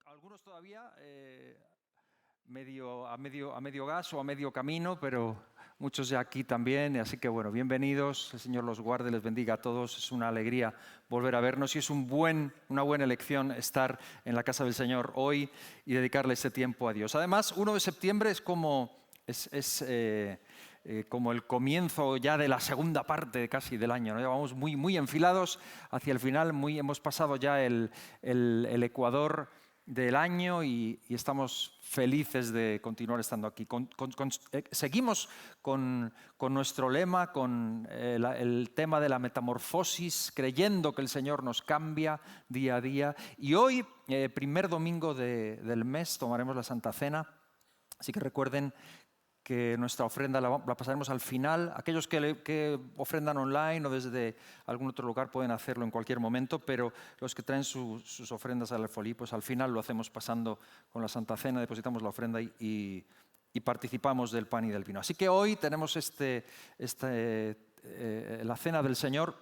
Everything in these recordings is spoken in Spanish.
Algunos todavía a medio gas o a medio camino, pero muchos ya aquí también. Así que bueno, bienvenidos. El Señor los guarde, les bendiga a todos. Es una alegría volver a vernos y es una buena elección estar en la casa del Señor hoy y dedicarle este tiempo a Dios. Además, 1 de septiembre es como el comienzo ya de la segunda parte casi del año, ¿no? Ya vamos muy enfilados hacia el final, hemos pasado ya el ecuador del año y estamos felices de continuar estando aquí. Seguimos con nuestro lema, con el tema de la metamorfosis, creyendo que el Señor nos cambia día a día. Y hoy, primer domingo del mes, tomaremos la Santa Cena, así que recuerden que nuestra ofrenda la pasaremos al final. Aquellos que ofrendan online o desde algún otro lugar pueden hacerlo en cualquier momento, pero los que traen sus ofrendas al alfolí, pues al final lo hacemos pasando con la Santa Cena, depositamos la ofrenda y participamos del pan y del vino. Así que hoy tenemos la Cena del Señor.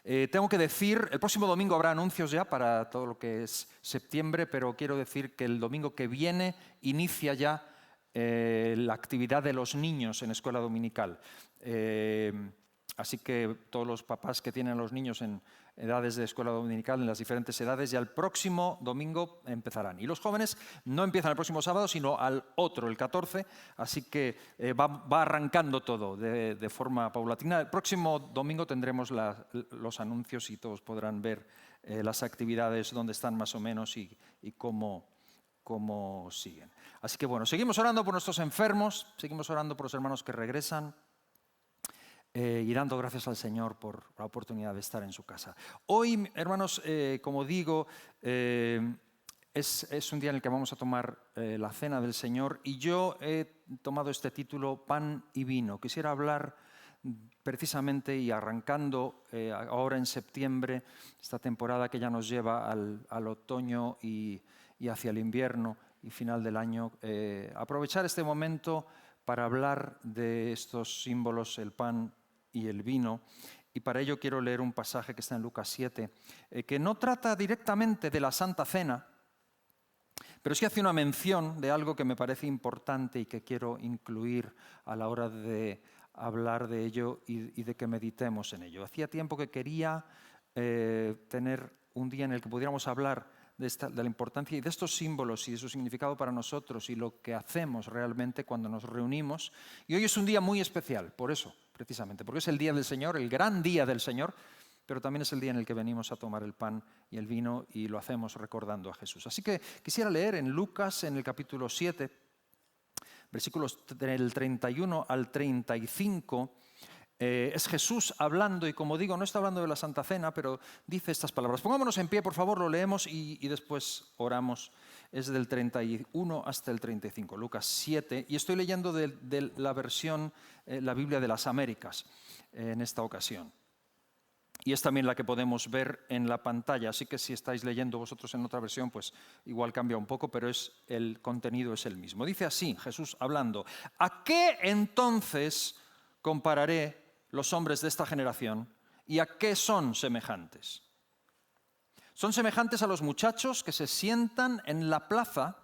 Tengo que decir, el próximo domingo habrá anuncios ya para todo lo que es septiembre, pero quiero decir que el domingo que viene inicia ya la actividad de los niños en escuela dominical. Así que todos los papás que tienen a los niños en edades de escuela dominical, en las diferentes edades, ya el próximo domingo empezarán. Y los jóvenes no empiezan el próximo sábado, sino al otro, el 14, así que va arrancando todo de forma paulatina. El próximo domingo tendremos los anuncios y todos podrán ver las actividades, dónde están más o menos y cómo siguen. Así que bueno, seguimos orando por nuestros enfermos, seguimos orando por los hermanos que regresan y dando gracias al Señor por la oportunidad de estar en su casa. Hoy, hermanos, como digo, es un día en el que vamos a tomar la Cena del Señor y yo he tomado este título, Pan y Vino. Quisiera hablar precisamente y arrancando ahora en septiembre, esta temporada que ya nos lleva al otoño y hacia el invierno y final del año, aprovechar este momento para hablar de estos símbolos, el pan y el vino. Y para ello quiero leer un pasaje que está en Lucas 7, que no trata directamente de la Santa Cena, pero sí hace una mención de algo que me parece importante y que quiero incluir a la hora de hablar de ello y de que meditemos en ello. Hacía tiempo que quería tener un día en el que pudiéramos hablar de la importancia y de estos símbolos y de su significado para nosotros y lo que hacemos realmente cuando nos reunimos. Y hoy es un día muy especial, por eso, precisamente, porque es el día del Señor, el gran día del Señor, pero también es el día en el que venimos a tomar el pan y el vino y lo hacemos recordando a Jesús. Así que quisiera leer en Lucas, en el capítulo 7, versículos del 31 al 35, es Jesús hablando y, como digo, no está hablando de la Santa Cena, pero dice estas palabras. Pongámonos en pie, por favor, lo leemos y después oramos. Es del 31 hasta el 35, Lucas 7, y estoy leyendo de la versión, la Biblia de las Américas, en esta ocasión. Y es también la que podemos ver en la pantalla, así que si estáis leyendo vosotros en otra versión, pues igual cambia un poco, pero el contenido es el mismo. Dice así, Jesús hablando: ¿a qué entonces compararé los hombres de esta generación y a qué son semejantes? Son semejantes a los muchachos que se sientan en la plaza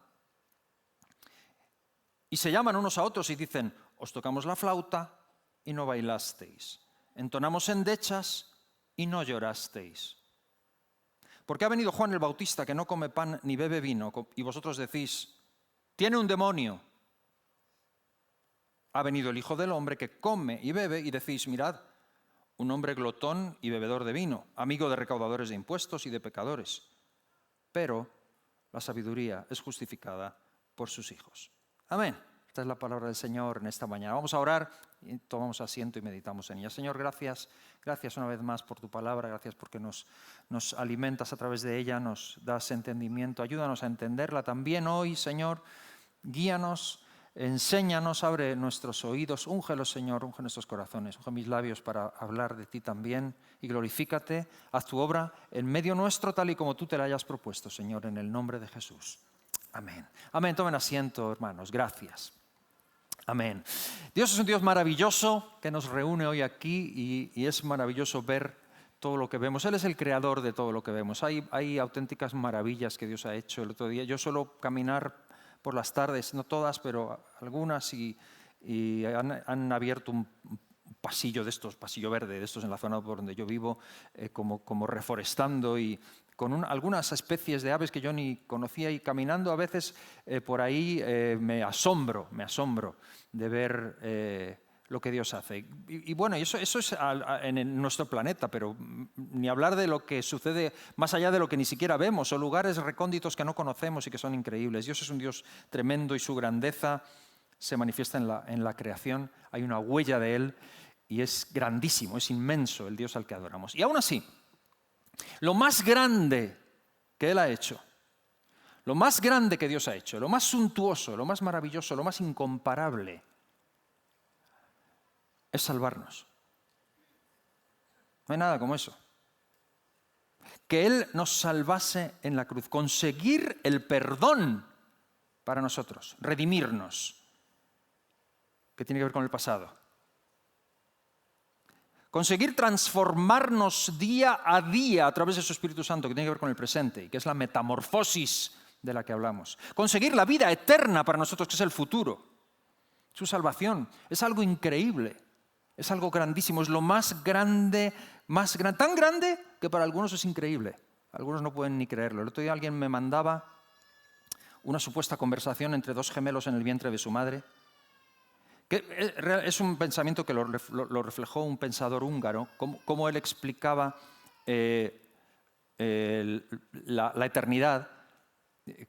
y se llaman unos a otros y dicen: os tocamos la flauta y no bailasteis, entonamos endechas y no llorasteis. Porque ha venido Juan el Bautista, que no come pan ni bebe vino, y vosotros decís: tiene un demonio. Ha venido el Hijo del Hombre, que come y bebe, y decís: mirad, un hombre glotón y bebedor de vino, amigo de recaudadores de impuestos y de pecadores. Pero la sabiduría es justificada por sus hijos. Amén. Esta es la palabra del Señor en esta mañana. Vamos a orar, y tomamos asiento y meditamos en ella. Señor, gracias una vez más por tu palabra, gracias porque nos alimentas a través de ella, nos das entendimiento, ayúdanos a entenderla también hoy, Señor. Guíanos, enséñanos, abre nuestros oídos, úngelos, Señor, unge nuestros corazones, unge mis labios para hablar de ti también y glorifícate, haz tu obra en medio nuestro tal y como tú te la hayas propuesto, Señor, en el nombre de Jesús. Amén. Amén. Tomen asiento, hermanos. Gracias. Amén. Dios es un Dios maravilloso que nos reúne hoy aquí y es maravilloso ver todo lo que vemos. Él es el creador de todo lo que vemos. Hay auténticas maravillas que Dios ha hecho. El otro día yo suelo caminar por las tardes, no todas, pero algunas, y han abierto un pasillo de estos, pasillo verde de estos en la zona por donde yo vivo, como reforestando y con algunas especies de aves que yo ni conocía, y caminando a veces por ahí me asombro de ver lo que Dios hace. Y bueno, eso es en nuestro planeta, pero ni hablar de lo que sucede más allá de lo que ni siquiera vemos, o lugares recónditos que no conocemos y que son increíbles. Dios es un Dios tremendo y su grandeza se manifiesta en la creación. Hay una huella de Él y es grandísimo, es inmenso el Dios al que adoramos. Y aún así, lo más grande que Él ha hecho, lo más grande que Dios ha hecho, lo más suntuoso, lo más maravilloso, lo más incomparable, es salvarnos. No hay nada como eso. Que Él nos salvase en la cruz, conseguir el perdón para nosotros, redimirnos, que tiene que ver con el pasado. Conseguir transformarnos día a día a través de su Espíritu Santo, que tiene que ver con el presente, y que es la metamorfosis de la que hablamos. Conseguir la vida eterna para nosotros, que es el futuro. Su salvación es algo increíble, es algo grandísimo, es lo más grande, tan grande que para algunos es increíble. Algunos no pueden ni creerlo. El otro día alguien me mandaba una supuesta conversación entre dos gemelos en el vientre de su madre, que es un pensamiento que lo reflejó un pensador húngaro, cómo él explicaba la eternidad,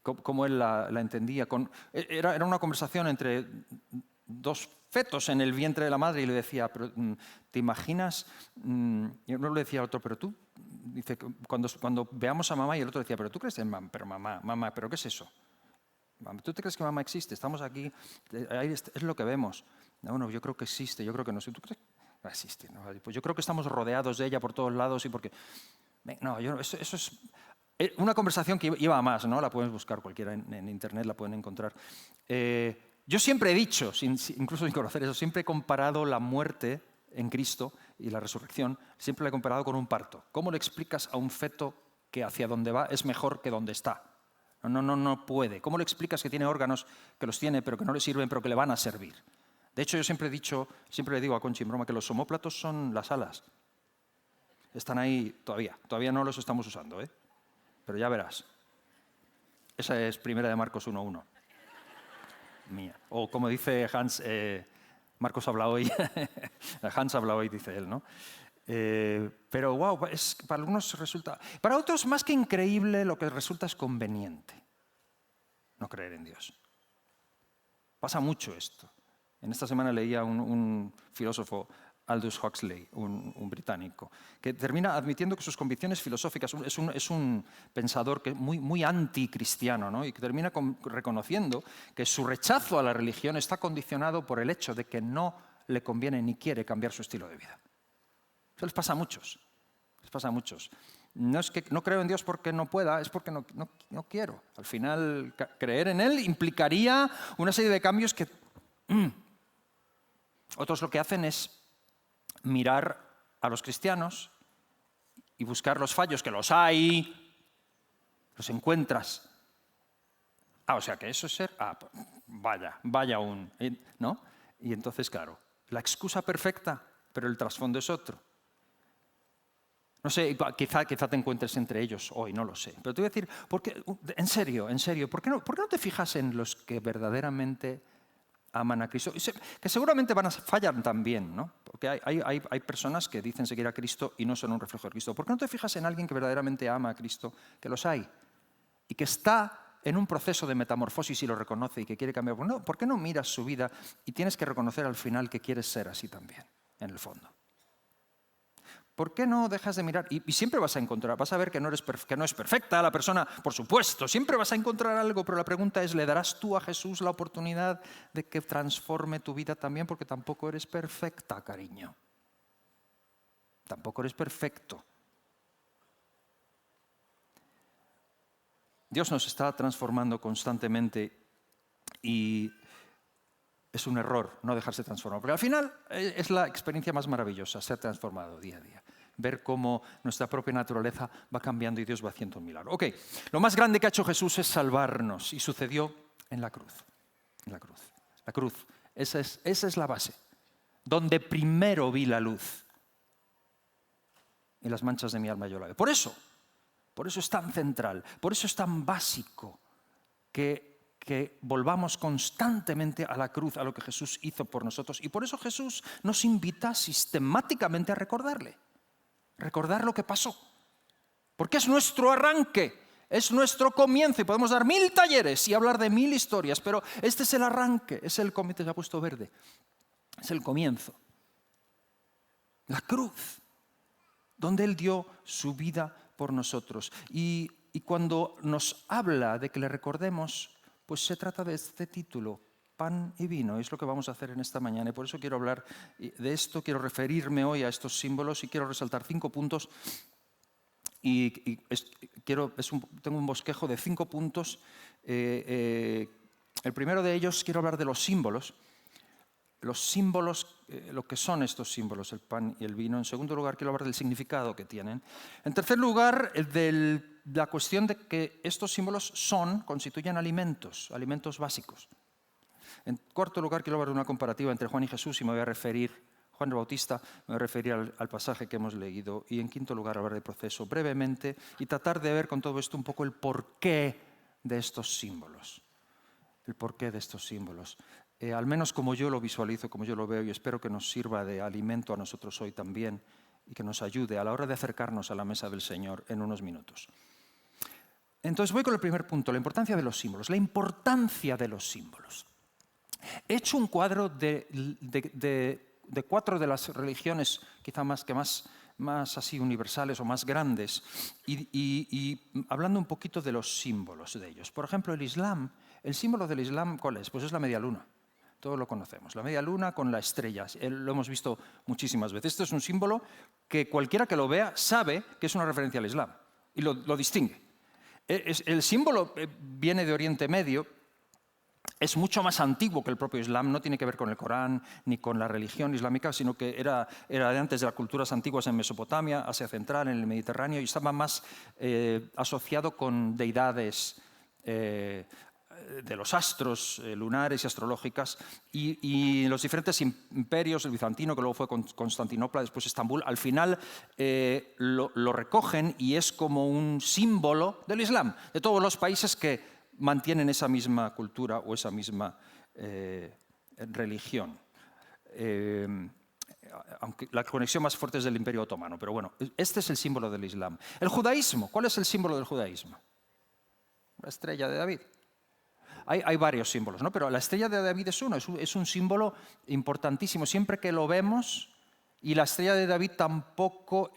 cómo él la entendía. Era una conversación entre dos fetos en el vientre de la madre, y le decía, pero, ¿te imaginas? Y uno le decía al otro, pero tú, dice, cuando veamos a mamá, y el otro decía, pero tú crees en mamá, ¿pero qué es eso? ¿Tú te crees que mamá existe? Estamos aquí, es lo que vemos. No, bueno, yo creo que existe, yo creo que no. ¿Tú crees? No existe. ¿No? Pues yo creo que estamos rodeados de ella por todos lados, y porque... No, eso es una conversación que iba a más, ¿no? La puedes buscar cualquiera en internet, la pueden encontrar. Yo siempre he dicho, incluso sin conocer eso, siempre he comparado la muerte en Cristo y la resurrección, siempre la he comparado con un parto. ¿Cómo le explicas a un feto que hacia donde va es mejor que donde está? No puede. ¿Cómo le explicas que tiene órganos, que los tiene, pero que no le sirven, pero que le van a servir? De hecho, yo siempre le digo a Conchi en broma que los omóplatos son las alas. Están ahí todavía no los estamos usando, pero ya verás. Esa es primera de Marcos 1:1. Mía. O como dice Hans, Marcos habla hoy, Hans habla hoy, dice él, ¿no? Pero wow, para algunos resulta... Para otros, más que increíble, lo que resulta es conveniente no creer en Dios. Pasa mucho esto. En esta semana leía un filósofo, Aldous Huxley, un británico, que termina admitiendo que sus convicciones filosóficas, es un pensador muy anticristiano, ¿no? Y que termina reconociendo que su rechazo a la religión está condicionado por el hecho de que no le conviene ni quiere cambiar su estilo de vida. Eso les pasa a muchos. No es que no creo en Dios porque no pueda, es porque no quiero. Al final, creer en Él implicaría una serie de cambios que... Otros lo que hacen es mirar a los cristianos y buscar los fallos, que los hay, los encuentras. O sea que eso es ser... vaya aún, ¿no? Y entonces, claro, la excusa perfecta, pero el trasfondo es otro. No sé, quizá te encuentres entre ellos hoy, no lo sé. Pero te voy a decir, en serio, ¿por qué no te fijas en los que verdaderamente aman a Cristo? Que seguramente van a fallar también, ¿no? Porque hay personas que dicen seguir a Cristo y no son un reflejo de Cristo. ¿Por qué no te fijas en alguien que verdaderamente ama a Cristo? Que los hay. Y que está en un proceso de metamorfosis y lo reconoce y que quiere cambiar. ¿Por qué no miras su vida y tienes que reconocer al final que quieres ser así también, en el fondo? ¿Por qué no dejas de mirar? Y siempre vas a encontrar, vas a ver que no es perfecta la persona, por supuesto, siempre vas a encontrar algo, pero la pregunta es, ¿le darás tú a Jesús la oportunidad de que transforme tu vida también? Porque tampoco eres perfecta, cariño. Tampoco eres perfecto. Dios nos está transformando constantemente y es un error no dejarse transformar, porque al final es la experiencia más maravillosa, ser transformado día a día. ver cómo nuestra propia naturaleza va cambiando y Dios va haciendo un milagro. Ok, lo más grande que ha hecho Jesús es salvarnos y sucedió en la cruz. En la cruz. La cruz, esa es la base. Donde primero vi la luz. Y las manchas de mi alma yo la veo. Por eso es tan central, por eso es tan básico que volvamos constantemente a la cruz, a lo que Jesús hizo por nosotros. Y por eso Jesús nos invita sistemáticamente a recordar lo que pasó. Porque es nuestro arranque, es nuestro comienzo. Y podemos dar 1000 talleres y hablar de 1000 historias, pero este es el arranque, es el comienzo, se ha puesto verde. Es el comienzo. La cruz, donde Él dio su vida por nosotros. Y cuando nos habla de que le recordemos, pues se trata de este título, Pan y Vino. Es lo que vamos a hacer en esta mañana. Y por eso quiero hablar de esto, quiero referirme hoy a estos símbolos y quiero resaltar 5 puntos. Tengo un bosquejo de 5 puntos. El primero de ellos, quiero hablar de los símbolos. Los símbolos, lo que son estos símbolos, el pan y el vino. En segundo lugar, quiero hablar del significado que tienen. En tercer lugar, de la cuestión de que estos símbolos constituyen alimentos básicos. En cuarto lugar, quiero hablar de una comparativa entre Juan y Jesús y me voy a referir, Juan el Bautista, me voy a referir al pasaje que hemos leído. Y en quinto lugar, hablar del proceso brevemente y tratar de ver con todo esto un poco el porqué de estos símbolos. El porqué de estos símbolos. Al menos como yo lo visualizo, como yo lo veo, y espero que nos sirva de alimento a nosotros hoy también y que nos ayude a la hora de acercarnos a la mesa del Señor en unos minutos. Entonces voy con el primer punto, la importancia de los símbolos. La importancia de los símbolos. He hecho un cuadro de 4 de las religiones, quizá más así universales o más grandes, y hablando un poquito de los símbolos de ellos. Por ejemplo, el Islam, el símbolo del Islam, ¿cuál es? Pues es la media luna. Todos lo conocemos, la media luna con la estrella. Lo hemos visto muchísimas veces. Esto es un símbolo que cualquiera que lo vea sabe que es una referencia al Islam y lo distingue. El símbolo viene de Oriente Medio, es mucho más antiguo que el propio Islam, no tiene que ver con el Corán ni con la religión islámica, sino que era de antes de las culturas antiguas en Mesopotamia, Asia Central, en el Mediterráneo, y estaba más asociado con deidades de los astros lunares y astrológicas, y los diferentes imperios, el bizantino, que luego fue Constantinopla, después Estambul, al final lo recogen y es como un símbolo del Islam, de todos los países que mantienen esa misma cultura o esa misma religión. Aunque la conexión más fuerte es del Imperio Otomano, pero bueno, este es el símbolo del Islam. El judaísmo, ¿cuál es el símbolo del judaísmo? La estrella de David. Hay varios símbolos, ¿no? Pero la estrella de David es uno, es un símbolo importantísimo. Siempre que lo vemos, y la estrella de David tampoco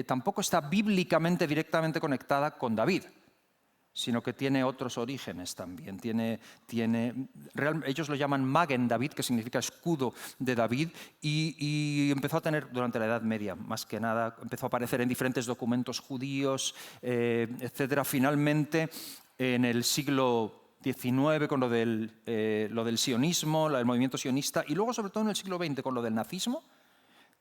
tampoco está bíblicamente directamente conectada con David, sino que tiene otros orígenes también. Ellos lo llaman Magen David, que significa escudo de David, y empezó a tener durante la Edad Media, más que nada, empezó a aparecer en diferentes documentos judíos, etc. Finalmente, en el siglo XIX, con lo del sionismo, el movimiento sionista, y luego sobre todo en el siglo XX con lo del nazismo,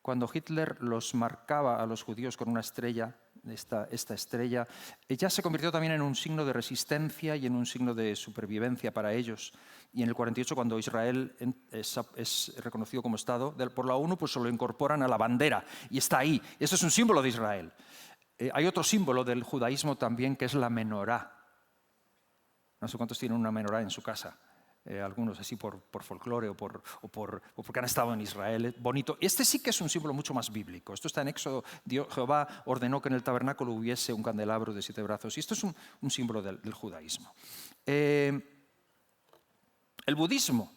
cuando Hitler los marcaba a los judíos con una estrella, esta estrella, ya se convirtió también en un signo de resistencia y en un signo de supervivencia para ellos. Y en el 48, cuando Israel es reconocido como Estado por la ONU, pues se lo incorporan a la bandera y está ahí. Eso es un símbolo de Israel. Hay otro símbolo del judaísmo también, que es la menorá. No sé cuántos tienen una menorá en su casa. Algunos así por folclore o porque han estado en Israel. Bonito. Este sí que es un símbolo mucho más bíblico. Esto está en Éxodo. Jehová ordenó que en el tabernáculo hubiese un candelabro de 7 brazos. Y esto es un símbolo del judaísmo. El budismo.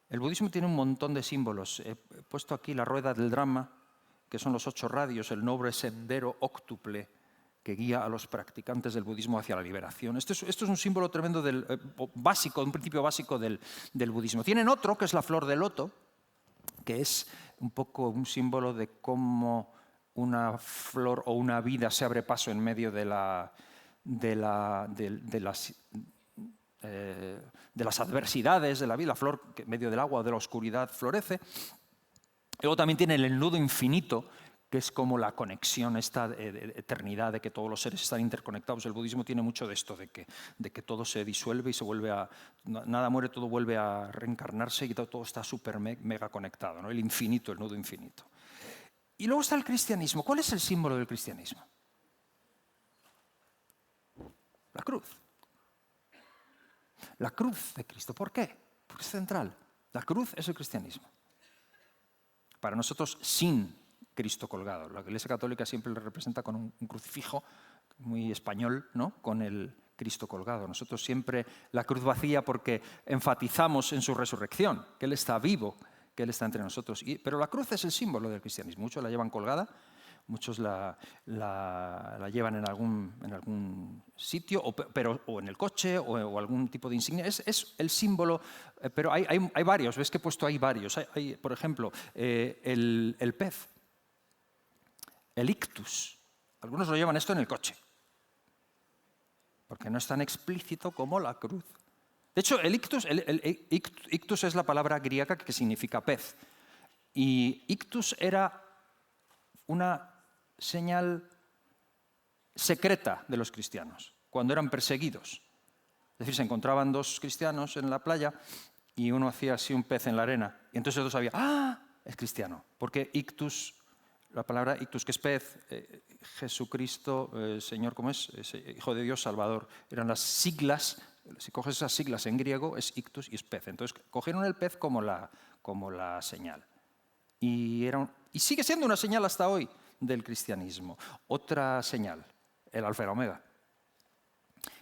El budismo tiene un montón de símbolos. He puesto aquí la rueda del Dhamma, que son los 8 radios, el noble sendero óctuple que guía a los practicantes del budismo hacia la liberación. Esto es un símbolo tremendo básico, un principio básico del budismo. Tienen otro, que es la flor de loto, que es un poco un símbolo de cómo una flor o una vida se abre paso en medio de las adversidades de la vida. La flor que en medio del agua o de la oscuridad florece. Luego también tiene el nudo infinito, que es como la conexión esta de eternidad, de que todos los seres están interconectados. El budismo tiene mucho de esto, de que todo se disuelve y se vuelve a... Nada muere, todo vuelve a reencarnarse y todo está súper mega conectado, ¿no? El infinito, el nudo infinito. Y luego está el cristianismo. ¿Cuál es el símbolo del cristianismo? La cruz. La cruz de Cristo. ¿Por qué? Porque es central. La cruz es el cristianismo. Para nosotros, sin Cristo colgado. La Iglesia Católica siempre le representa con un crucifijo muy español, ¿no? Con el Cristo colgado. Nosotros siempre la cruz vacía porque enfatizamos en su resurrección, que Él está vivo, que Él está entre nosotros. Pero la cruz es el símbolo del cristianismo. Muchos la llevan colgada, muchos la llevan en algún sitio, o en el coche, o algún tipo de insignia. Es el símbolo, pero hay varios. ¿Ves que he puesto ahí varios? Hay, por ejemplo, el pez, el ictus. Algunos lo llevan esto en el coche, porque no es tan explícito como la cruz. De hecho, el ictus es la palabra griega que significa pez. Y ictus era una señal secreta de los cristianos, cuando eran perseguidos. Es decir, se encontraban dos cristianos en la playa y uno hacía así un pez en la arena. Y entonces el otro sabía, ¡ah! Es cristiano. Porque ictus, la palabra ictus, que es pez, Jesucristo, Señor, ¿cómo es? Hijo de Dios, Salvador. Eran las siglas. Si coges esas siglas en griego, es ictus y es pez. Entonces cogieron el pez como la señal. Y sigue siendo una señal hasta hoy del cristianismo. Otra señal, el alfa y la omega.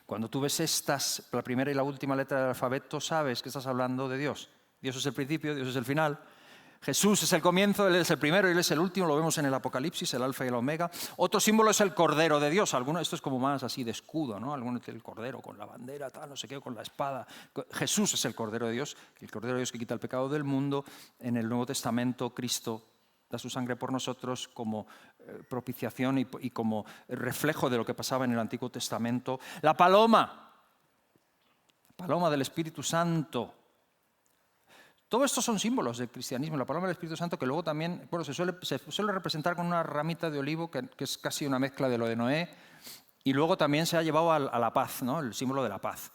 Cuando tú ves la primera y la última letra del alfabeto, sabes que estás hablando de Dios. Dios es el principio, Dios es el final. Jesús es el comienzo, Él es el primero y Él es el último, lo vemos en el Apocalipsis, el alfa y el omega. Otro símbolo es el Cordero de Dios. Esto es como más así de escudo, ¿no? Algunos dicen el Cordero con la bandera, tal, no sé qué, con la espada. Jesús es el Cordero de Dios, el Cordero de Dios que quita el pecado del mundo. En el Nuevo Testamento, Cristo da su sangre por nosotros como propiciación y como reflejo de lo que pasaba en el Antiguo Testamento. La paloma del Espíritu Santo. Todo esto son símbolos del cristianismo. La paloma del Espíritu Santo, que luego también se suele representar con una ramita de olivo, que es casi una mezcla de lo de Noé, y luego también se ha llevado a la paz, ¿no? El símbolo de la paz,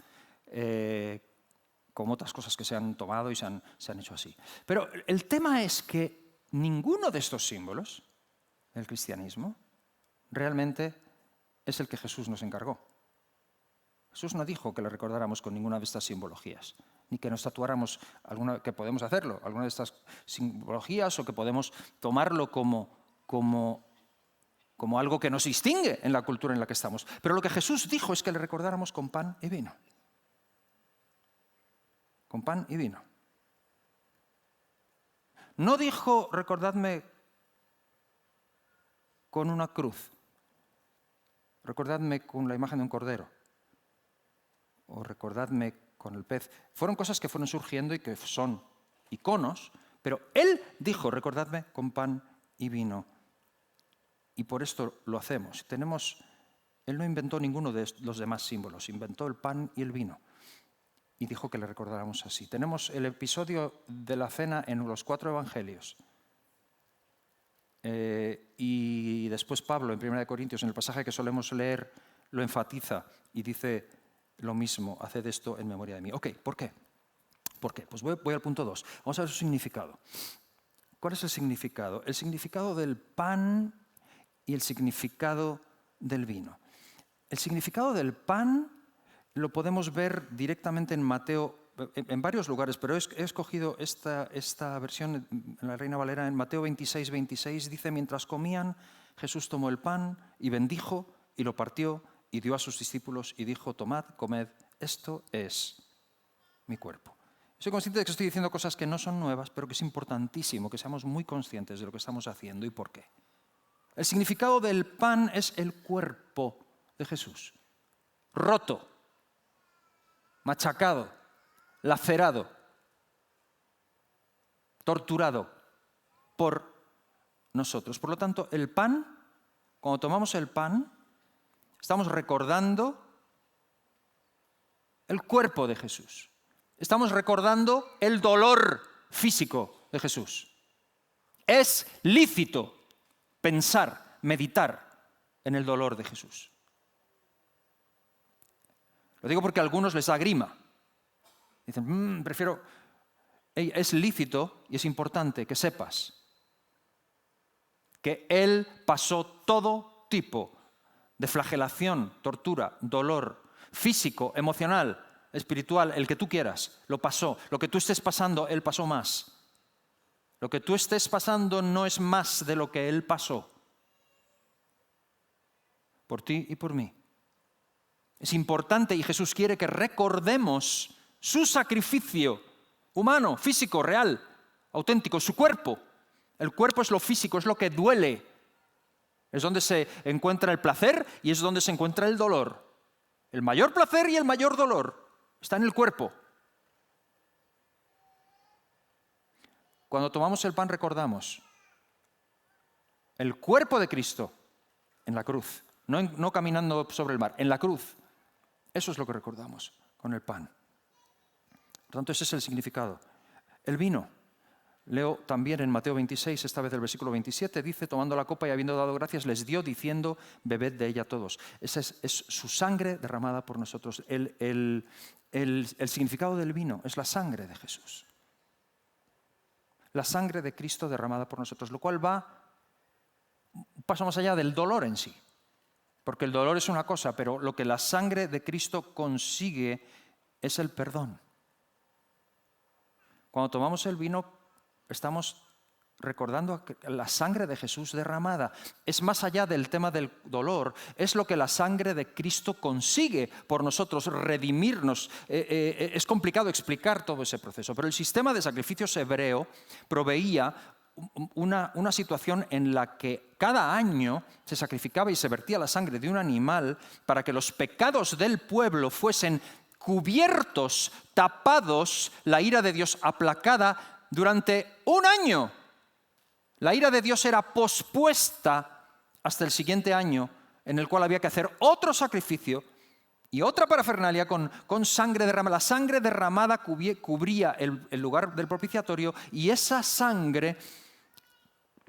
como otras cosas que se han tomado y se han hecho así. Pero el tema es que ninguno de estos símbolos del cristianismo realmente es el que Jesús nos encargó. Jesús no dijo que le recordáramos con ninguna de estas simbologías, ni que nos tatuáramos, que podemos hacerlo, alguna de estas simbologías, o que podemos tomarlo como algo que nos distingue en la cultura en la que estamos. Pero lo que Jesús dijo es que le recordáramos con pan y vino. Con pan y vino. No dijo, recordadme con una cruz, recordadme con la imagen de un cordero, o recordadme con el pez. Fueron cosas que fueron surgiendo y que son iconos, pero Él dijo, recordadme con pan y vino. Y por esto lo hacemos. Él no inventó ninguno de los demás símbolos, inventó el pan y el vino. Y dijo que le recordáramos así. Tenemos el episodio de la cena en los 4 evangelios. Y después Pablo, en 1 Corintios, en el pasaje que solemos leer, lo enfatiza y dice lo mismo, haced esto en memoria de mí. Ok, ¿por qué? ¿Por qué? Pues voy al punto 2. Vamos a ver su significado. ¿Cuál es el significado? El significado del pan y el significado del vino. El significado del pan lo podemos ver directamente en Mateo, en varios lugares, pero he escogido esta versión en la Reina Valera. En Mateo 26, 26 dice, mientras comían, Jesús tomó el pan y bendijo y lo partió y dio a sus discípulos y dijo, tomad, comed, esto es mi cuerpo. Soy consciente de que estoy diciendo cosas que no son nuevas, pero que es importantísimo que seamos muy conscientes de lo que estamos haciendo y por qué. El significado del pan es el cuerpo de Jesús, roto, machacado, lacerado, torturado por nosotros. Por lo tanto, el pan, cuando tomamos el pan, estamos recordando el cuerpo de Jesús. Estamos recordando el dolor físico de Jesús. Es lícito pensar, meditar en el dolor de Jesús. Lo digo porque a algunos les da grima. Dicen, prefiero... Es lícito y es importante que sepas que Él pasó todo tipo de flagelación, tortura, dolor, físico, emocional, espiritual, el que tú quieras, lo pasó. Lo que tú estés pasando, Él pasó más. Lo que tú estés pasando no es más de lo que Él pasó. Por ti y por mí. Es importante y Jesús quiere que recordemos su sacrificio humano, físico, real, auténtico, su cuerpo. El cuerpo es lo físico, es lo que duele. Es donde se encuentra el placer y es donde se encuentra el dolor. El mayor placer y el mayor dolor está en el cuerpo. Cuando tomamos el pan recordamos el cuerpo de Cristo en la cruz, no caminando sobre el mar, en la cruz. Eso es lo que recordamos con el pan. Por tanto, ese es el significado. El vino. Leo también en Mateo 26, esta vez el versículo 27, dice, tomando la copa y habiendo dado gracias, les dio diciendo, bebed de ella todos. Esa es su sangre derramada por nosotros. El significado del vino es la sangre de Jesús. La sangre de Cristo derramada por nosotros, lo cual va un paso más allá del dolor en sí. Porque el dolor es una cosa, pero lo que la sangre de Cristo consigue es el perdón. Cuando tomamos el vino, estamos recordando la sangre de Jesús derramada. Es más allá del tema del dolor, es lo que la sangre de Cristo consigue por nosotros, redimirnos. Es complicado explicar todo ese proceso, pero el sistema de sacrificios hebreo proveía una situación en la que cada año se sacrificaba y se vertía la sangre de un animal para que los pecados del pueblo fuesen cubiertos, tapados, la ira de Dios aplacada durante un año. La ira de Dios era pospuesta hasta el siguiente año, en el cual había que hacer otro sacrificio y otra parafernalia con sangre derramada. La sangre derramada cubría el lugar del propiciatorio y esa sangre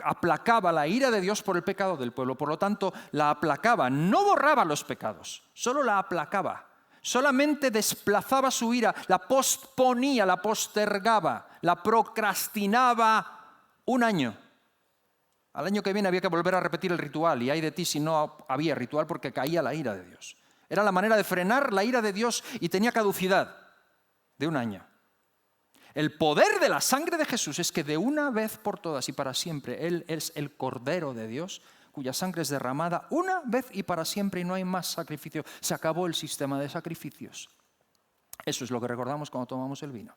aplacaba la ira de Dios por el pecado del pueblo. Por lo tanto, la aplacaba, no borraba los pecados, solo la aplacaba. Solamente desplazaba su ira, la posponía, la postergaba, la procrastinaba un año. Al año que viene había que volver a repetir el ritual y ay de ti si no había ritual porque caía la ira de Dios. Era la manera de frenar la ira de Dios y tenía caducidad de un año. El poder de la sangre de Jesús es que de una vez por todas y para siempre Él es el Cordero de Dios cuya sangre es derramada una vez y para siempre y no hay más sacrificio. Se acabó el sistema de sacrificios. Eso es lo que recordamos cuando tomamos el vino.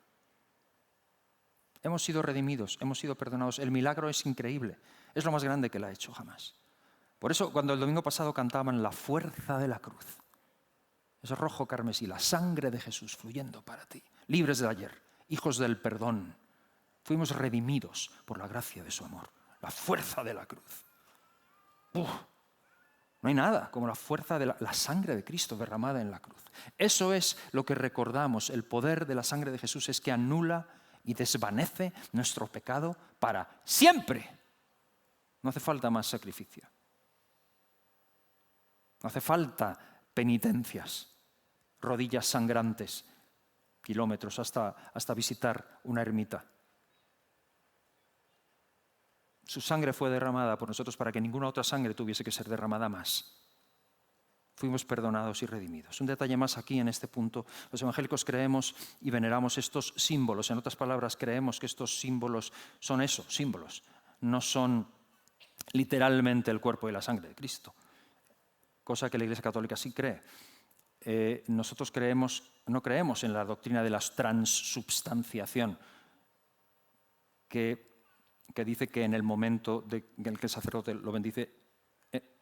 Hemos sido redimidos, hemos sido perdonados. El milagro es increíble. Es lo más grande que Él ha hecho jamás. Por eso cuando el domingo pasado cantaban la fuerza de la cruz, es rojo carmesí, la sangre de Jesús fluyendo para ti. Libres del ayer, hijos del perdón. Fuimos redimidos por la gracia de su amor. La fuerza de la cruz. No hay nada como la fuerza de la sangre de Cristo derramada en la cruz. Eso es lo que recordamos. El poder de la sangre de Jesús es que anula y desvanece nuestro pecado para siempre. No hace falta más sacrificio. No hace falta penitencias, rodillas sangrantes, kilómetros hasta visitar una ermita. Su sangre fue derramada por nosotros para que ninguna otra sangre tuviese que ser derramada más. Fuimos perdonados y redimidos. Un detalle más aquí en este punto. Los evangélicos creemos y veneramos estos símbolos. En otras palabras, creemos que estos símbolos son eso, símbolos. No son literalmente el cuerpo y la sangre de Cristo. Cosa que la Iglesia Católica sí cree. Nosotros no creemos en la doctrina de la transubstanciación, que dice que en el momento en el que el sacerdote lo bendice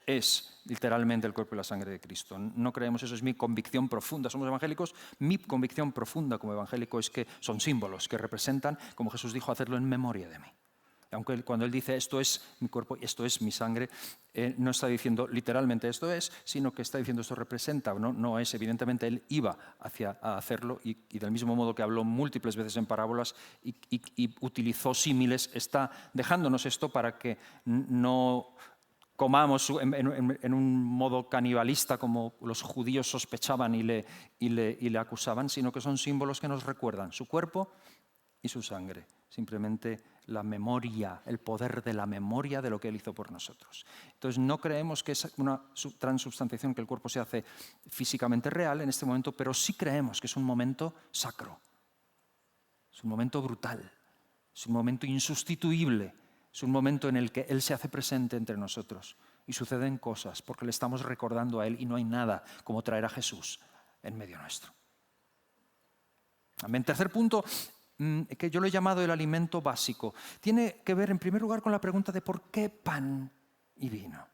es literalmente el cuerpo y la sangre de Cristo. No creemos, eso es mi convicción profunda. Somos evangélicos, mi convicción profunda como evangélico es que son símbolos que representan, como Jesús dijo, hacerlo en memoria de mí. Aunque cuando él dice esto es mi cuerpo y esto es mi sangre, no está diciendo literalmente esto es, sino que está diciendo esto representa, no es. Evidentemente él iba a hacerlo y del mismo modo que habló múltiples veces en parábolas y utilizó símiles, está dejándonos esto para que no comamos en un modo canibalista como los judíos sospechaban y le acusaban, sino que son símbolos que nos recuerdan su cuerpo y su sangre. Simplemente la memoria, el poder de la memoria de lo que él hizo por nosotros. Entonces no creemos que es una transubstanciación, que el cuerpo se hace físicamente real en este momento, pero sí creemos que es un momento sacro, es un momento brutal, es un momento insustituible, es un momento en el que él se hace presente entre nosotros y suceden cosas porque le estamos recordando a él y no hay nada como traer a Jesús en medio nuestro. Amén. Tercer punto, que yo lo he llamado el alimento básico, tiene que ver en primer lugar con la pregunta de ¿por qué pan y vino?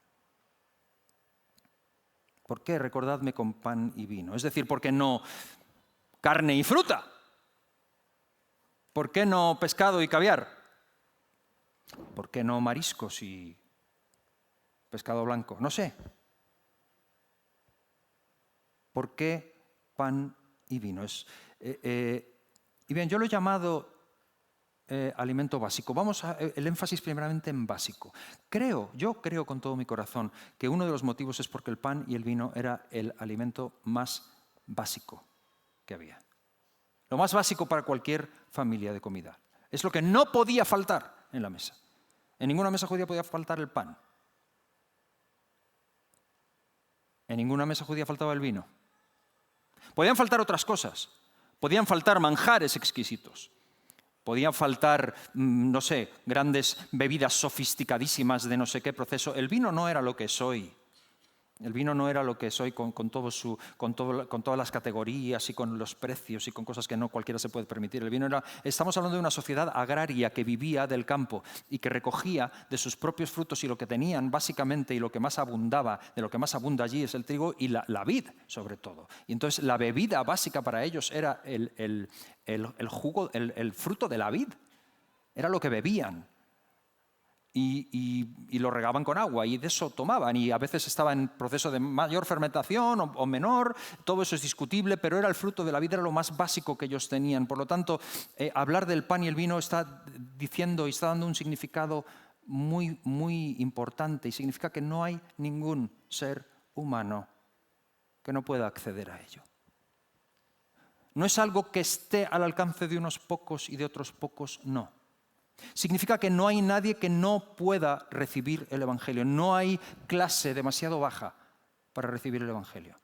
¿Por qué? Recordadme con pan y vino. Es decir, ¿por qué no carne y fruta? ¿Por qué no pescado y caviar? ¿Por qué no mariscos y pescado blanco? No sé. ¿Por qué pan y vino? Y bien, yo lo he llamado alimento básico. Vamos el énfasis primeramente en básico. Yo creo con todo mi corazón que uno de los motivos es porque el pan y el vino era el alimento más básico que había. Lo más básico para cualquier familia de comida. Es lo que no podía faltar en la mesa. En ninguna mesa judía podía faltar el pan. En ninguna mesa judía faltaba el vino. Podían faltar otras cosas. Podían faltar manjares exquisitos. Podían faltar, no sé, grandes bebidas sofisticadísimas de no sé qué proceso. El vino no era lo que es hoy. El vino no era lo que es hoy con todas las categorías y con los precios y con cosas que no cualquiera se puede permitir. El vino estamos hablando de una sociedad agraria que vivía del campo y que recogía de sus propios frutos y lo que tenían básicamente y lo que más abundaba, de lo que más abunda allí es el trigo y la vid sobre todo. Y entonces la bebida básica para ellos era el jugo, el fruto de la vid. Era lo que bebían. Y lo regaban con agua y de eso tomaban y a veces estaba en proceso de mayor fermentación o menor, todo eso es discutible, pero era el fruto de la vida, era lo más básico que ellos tenían. Por lo tanto, hablar del pan y el vino está diciendo y está dando un significado muy, muy importante y significa que no hay ningún ser humano que no pueda acceder a ello. No es algo que esté al alcance de unos pocos y de otros pocos, no. Significa que no hay nadie que no pueda recibir el Evangelio. No hay clase demasiado baja para recibir el Evangelio.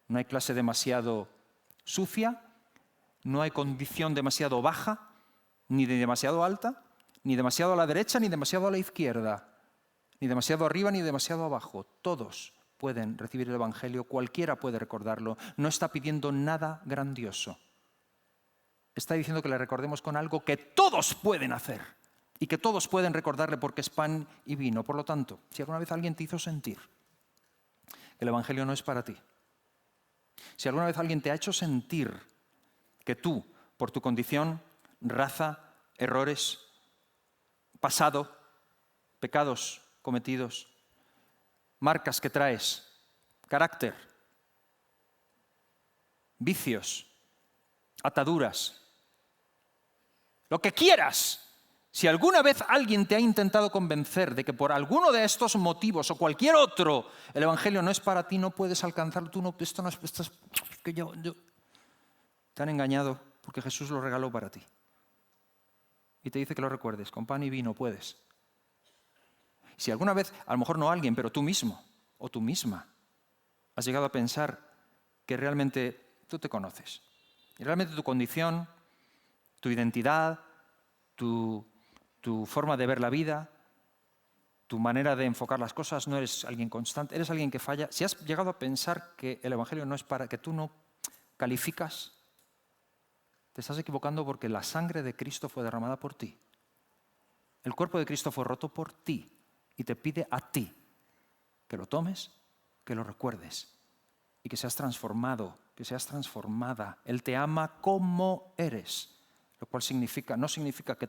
No hay clase demasiado sucia, no hay condición demasiado baja, ni demasiado alta, ni demasiado a la derecha, ni demasiado a la izquierda, ni demasiado arriba, ni demasiado abajo. Todos pueden recibir el Evangelio, cualquiera puede recordarlo. No está pidiendo nada grandioso. Está diciendo que le recordemos con algo que todos pueden hacer y que todos pueden recordarle porque es pan y vino. Por lo tanto, si alguna vez alguien te hizo sentir que el Evangelio no es para ti, si alguna vez alguien te ha hecho sentir que tú, por tu condición, raza, errores, pasado, pecados cometidos, marcas que traes, carácter, vicios, ataduras, lo que quieras. Si alguna vez alguien te ha intentado convencer de que por alguno de estos motivos o cualquier otro el Evangelio no es para ti, no puedes alcanzarlo, tú no, esto no es, que yo. Te han engañado porque Jesús lo regaló para ti. Y te dice que lo recuerdes, con pan y vino puedes. Si alguna vez, a lo mejor no alguien, pero tú mismo o tú misma, has llegado a pensar que realmente tú te conoces. Y realmente tu condición, tu identidad, tu forma de ver la vida, tu manera de enfocar las cosas, no eres alguien constante, eres alguien que falla. Si has llegado a pensar que el Evangelio no es para, que tú no calificas, te estás equivocando porque la sangre de Cristo fue derramada por ti. El cuerpo de Cristo fue roto por ti y te pide a ti que lo tomes, que lo recuerdes y que seas transformado, que seas transformada. Él te ama como eres. Lo cual no significa que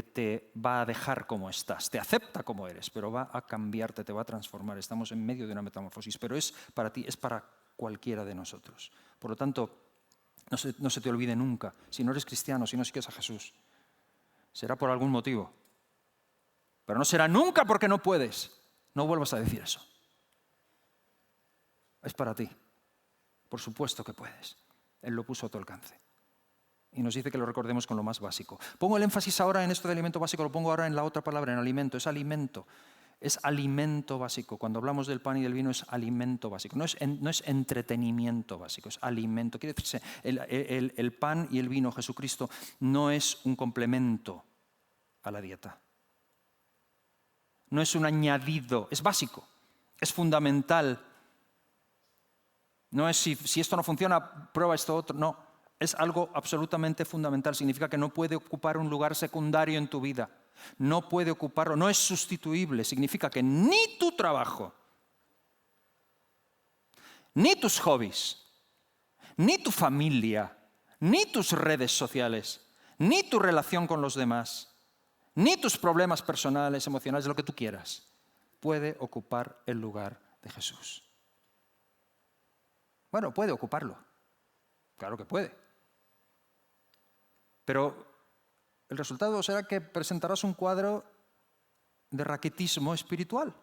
te va a dejar como estás, te acepta como eres, pero va a cambiarte, te va a transformar. Estamos en medio de una metamorfosis, pero es para ti, es para cualquiera de nosotros. Por lo tanto, no se te olvide nunca, si no eres cristiano, si no sigues a Jesús, será por algún motivo, pero no será nunca porque no puedes. No vuelvas a decir eso. Es para ti. Por supuesto que puedes. Él lo puso a tu alcance. Y nos dice que lo recordemos con lo más básico. Pongo el énfasis ahora en esto de alimento básico, lo pongo ahora en la otra palabra, en alimento. Es alimento. Es alimento básico. Cuando hablamos del pan y del vino es alimento básico. No es entretenimiento básico, es alimento. Quiere decirse, el pan y el vino, Jesucristo, no es un complemento a la dieta. No es un añadido, es básico, es fundamental. No es si esto no funciona, prueba esto otro. No. Es algo absolutamente fundamental. Significa que no puede ocupar un lugar secundario en tu vida. No puede ocuparlo, no es sustituible. Significa que ni tu trabajo, ni tus hobbies, ni tu familia, ni tus redes sociales, ni tu relación con los demás, ni tus problemas personales, emocionales, lo que tú quieras, puede ocupar el lugar de Jesús. Bueno, puede ocuparlo. Claro que puede. Pero el resultado será que presentarás un cuadro de raquitismo espiritual.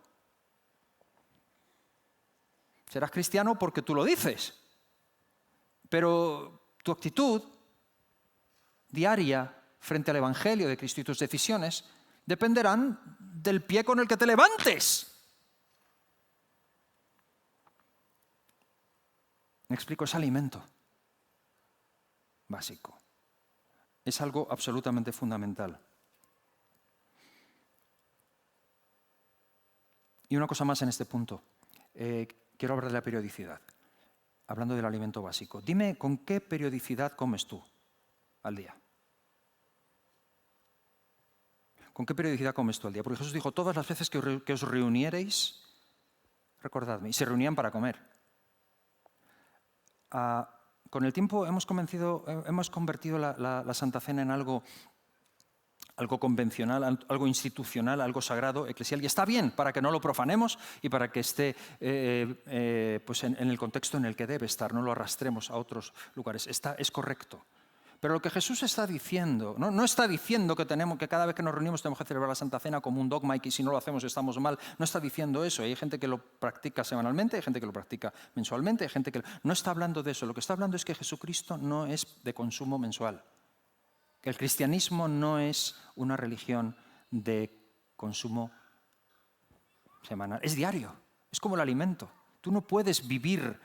Serás cristiano porque tú lo dices, pero tu actitud diaria frente al Evangelio de Cristo y tus decisiones dependerán del pie con el que te levantes. Me explico, es alimento básico. Es algo absolutamente fundamental. Y una cosa más en este punto. Quiero hablar de la periodicidad. Hablando del alimento básico. Dime, ¿con qué periodicidad comes tú al día? ¿Con qué periodicidad comes tú al día? Porque Jesús dijo, todas las veces que os reuniereis, recordadme, y se reunían para comer. Con el tiempo hemos convertido la Santa Cena en algo convencional, algo institucional, algo sagrado, eclesial, y está bien para que no lo profanemos y para que esté pues en el contexto en el que debe estar, no lo arrastremos a otros lugares. Es correcto. Pero lo que Jesús está diciendo, no está diciendo que cada vez que nos reunimos tenemos que celebrar la Santa Cena como un dogma y que si no lo hacemos estamos mal. No está diciendo eso. Hay gente que lo practica semanalmente, hay gente que lo practica mensualmente, hay gente que... No está hablando de eso. Lo que está hablando es que Jesucristo no es de consumo mensual. Que el cristianismo no es una religión de consumo semanal. Es diario. Es como el alimento. Tú no puedes vivir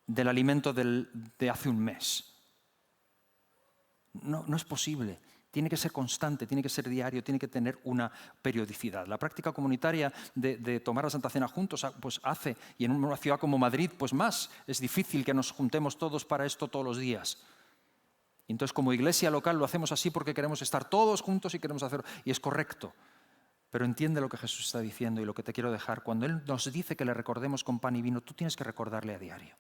del alimento de hace un mes. No es posible. Tiene que ser constante, tiene que ser diario, tiene que tener una periodicidad. La práctica comunitaria de tomar la Santa Cena juntos pues hace, y en una ciudad como Madrid, pues más. Es difícil que nos juntemos todos para esto todos los días. Y entonces, como iglesia local, lo hacemos así porque queremos estar todos juntos y queremos hacerlo. Y es correcto. Pero entiende lo que Jesús está diciendo y lo que te quiero dejar. Cuando Él nos dice que le recordemos con pan y vino, tú tienes que recordarle a diario.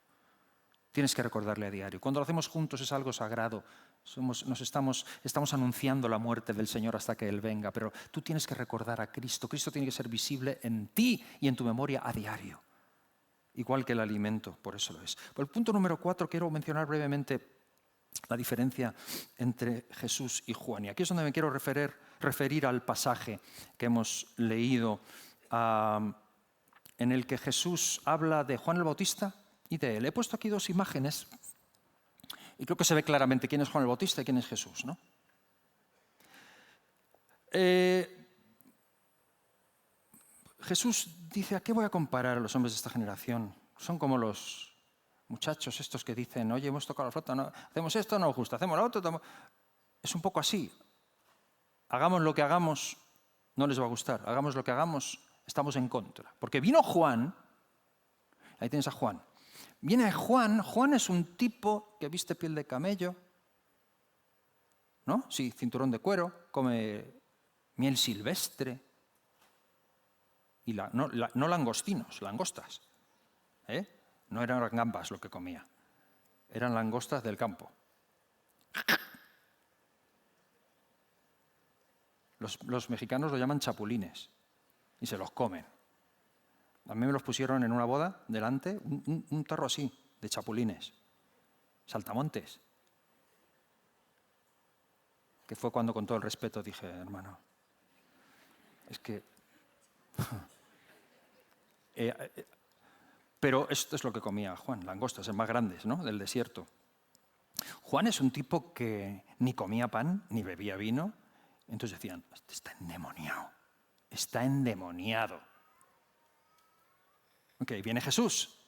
Tienes que recordarle a diario. Cuando lo hacemos juntos es algo sagrado. Estamos anunciando la muerte del Señor hasta que Él venga, pero tú tienes que recordar a Cristo. Cristo tiene que ser visible en ti y en tu memoria a diario. Igual que el alimento, por eso lo es. Por el punto número 4 quiero mencionar brevemente la diferencia entre Jesús y Juan. Y aquí es donde me quiero referir al pasaje que hemos leído, en el que Jesús habla de Juan el Bautista y de él. He puesto aquí dos imágenes y creo que se ve claramente quién es Juan el Bautista y quién es Jesús, ¿no? Jesús dice, ¿a qué voy a comparar a los hombres de esta generación? Son como los muchachos estos que dicen, oye, hemos tocado la flauta, no, hacemos esto, no nos gusta, hacemos lo otro. Es un poco así. Hagamos lo que hagamos, no les va a gustar. Hagamos lo que hagamos, estamos en contra. Porque vino Juan, ahí tienes a Juan. Viene Juan es un tipo que viste piel de camello, ¿no? Sí, cinturón de cuero, come miel silvestre, y no langostinos, langostas. No eran gambas lo que comía, eran langostas del campo. Los mexicanos lo llaman chapulines y se los comen. A mí me los pusieron en una boda delante, un tarro así, de chapulines, saltamontes. Que fue cuando, con todo el respeto, dije, hermano, es que... Pero esto es lo que comía Juan, langostas, el más grandes, ¿no?, del desierto. Juan es un tipo que ni comía pan, ni bebía vino. Entonces decían, este está endemoniado, está endemoniado. Ok, viene Jesús.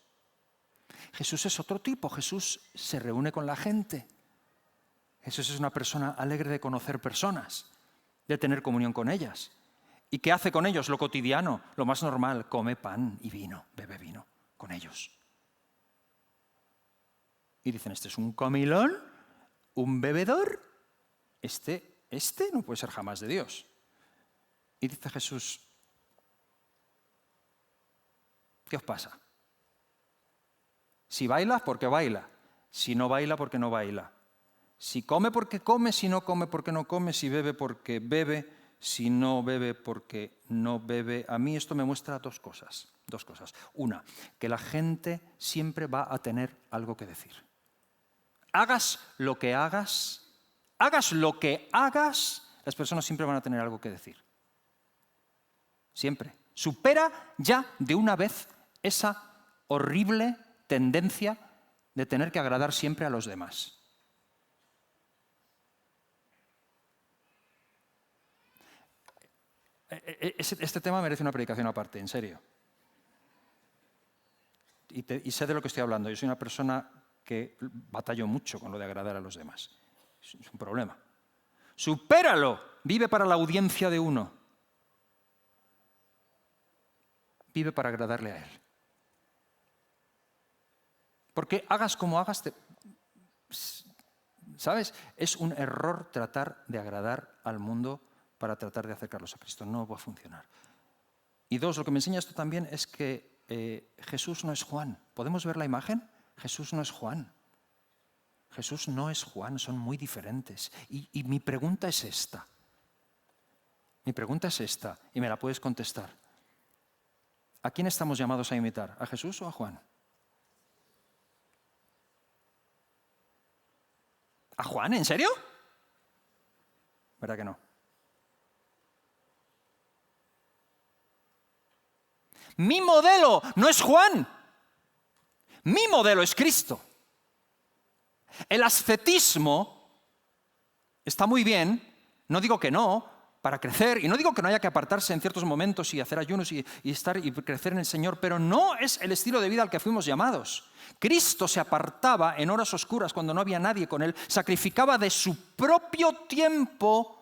Jesús es otro tipo, Jesús se reúne con la gente. Jesús es una persona alegre de conocer personas, de tener comunión con ellas. ¿Y qué hace con ellos? Lo cotidiano, lo más normal, come pan y vino, bebe vino con ellos. Y dicen, este es un comilón, un bebedor, este no puede ser jamás de Dios. Y dice Jesús, ¿qué os pasa? Si baila, porque baila. Si no baila, porque no baila. Si come, porque come. Si no come, porque no come. Si bebe, porque bebe. Si no bebe, porque no bebe. A mí esto me muestra dos cosas. Una, que la gente siempre va a tener algo que decir. Hagas lo que hagas, las personas siempre van a tener algo que decir. Siempre. Supera ya de una vez esa horrible tendencia de tener que agradar siempre a los demás. Este tema merece una predicación aparte, en serio. Y sé de lo que estoy hablando. Yo soy una persona que batallo mucho con lo de agradar a los demás. Es un problema. Supéralo. Vive para la audiencia de uno. Vive para agradarle a él. Porque hagas como hagas, ¿sabes? Es un error tratar de agradar al mundo para tratar de acercarlos a Cristo. No va a funcionar. Y dos, lo que me enseña esto también es que Jesús no es Juan. ¿Podemos ver la imagen? Jesús no es Juan. Jesús no es Juan, son muy diferentes. Y mi pregunta es esta. Mi pregunta es esta, y me la puedes contestar. ¿A quién estamos llamados a imitar? ¿A Jesús o a Juan? ¿A Juan? ¿En serio? ¿Verdad que no? Mi modelo no es Juan. Mi modelo es Cristo. El ascetismo está muy bien, no digo que no, para crecer, y no digo que no haya que apartarse en ciertos momentos y hacer ayunos y estar y crecer en el Señor, pero no es el estilo de vida al que fuimos llamados. Cristo se apartaba en horas oscuras cuando no había nadie con Él, sacrificaba de su propio tiempo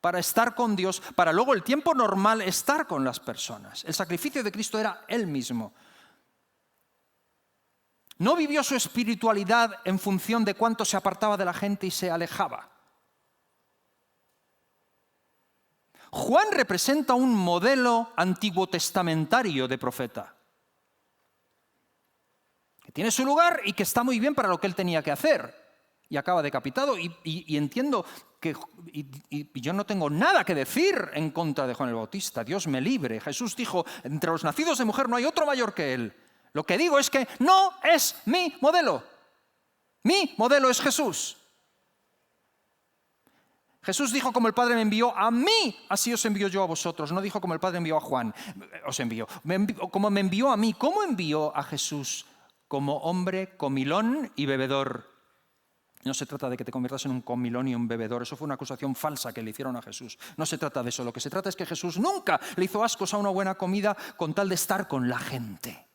para estar con Dios, para luego el tiempo normal estar con las personas. El sacrificio de Cristo era Él mismo. No vivió su espiritualidad en función de cuánto se apartaba de la gente y se alejaba. Juan representa un modelo antiguo testamentario de profeta, que tiene su lugar y que está muy bien para lo que él tenía que hacer. Y acaba decapitado y entiendo que y yo no tengo nada que decir en contra de Juan el Bautista. Dios me libre. Jesús dijo, entre los nacidos de mujer no hay otro mayor que él. Lo que digo es que no es mi modelo. Mi modelo es Jesús. Jesús dijo, como el Padre me envió a mí, así os envío yo a vosotros. No dijo como el Padre envió a Juan, os envió. Como me envió a mí. ¿Cómo envió a Jesús? Como hombre comilón y bebedor. No se trata de que te conviertas en un comilón y un bebedor. Eso fue una acusación falsa que le hicieron a Jesús. No se trata de eso. Lo que se trata es que Jesús nunca le hizo ascos a una buena comida con tal de estar con la gente.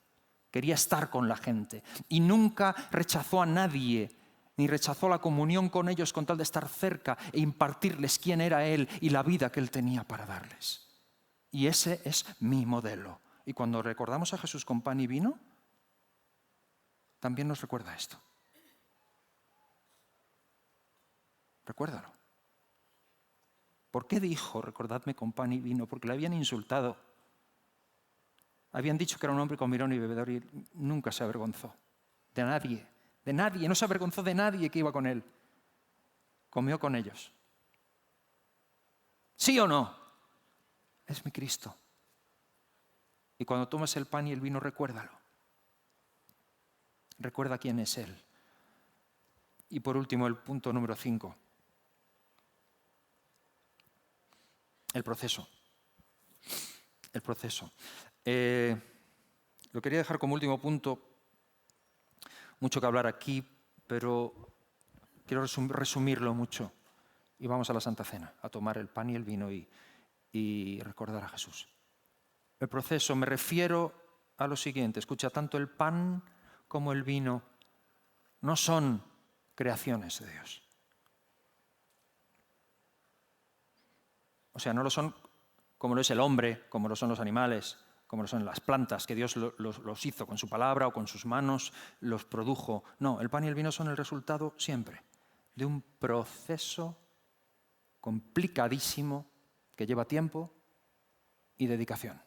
Quería estar con la gente. Y nunca rechazó a nadie, ni rechazó la comunión con ellos con tal de estar cerca e impartirles quién era Él y la vida que Él tenía para darles. Y ese es mi modelo. Y cuando recordamos a Jesús con pan y vino, también nos recuerda esto. Recuérdalo. ¿Por qué dijo, recordadme con pan y vino? Porque le habían insultado. Habían dicho que era un hombre comilón y bebedor y nunca se avergonzó de nadie, no se avergonzó de nadie que iba con él. Comió con ellos. ¿Sí o no? Es mi Cristo. Y cuando tomes el pan y el vino, recuérdalo. Recuerda quién es Él. Y por último, el punto número 5. El proceso. El proceso. Lo quería dejar como último punto. Mucho que hablar aquí, pero quiero resumirlo mucho. Y vamos a la Santa Cena, a tomar el pan y el vino y recordar a Jesús. El proceso, me refiero a lo siguiente. Escucha, tanto el pan como el vino no son creaciones de Dios. O sea, no lo son como lo es el hombre, como lo son los animales, como lo son las plantas, que Dios los hizo con su palabra o con sus manos, los produjo. No, el pan y el vino son el resultado siempre de un proceso complicadísimo que lleva tiempo y dedicación.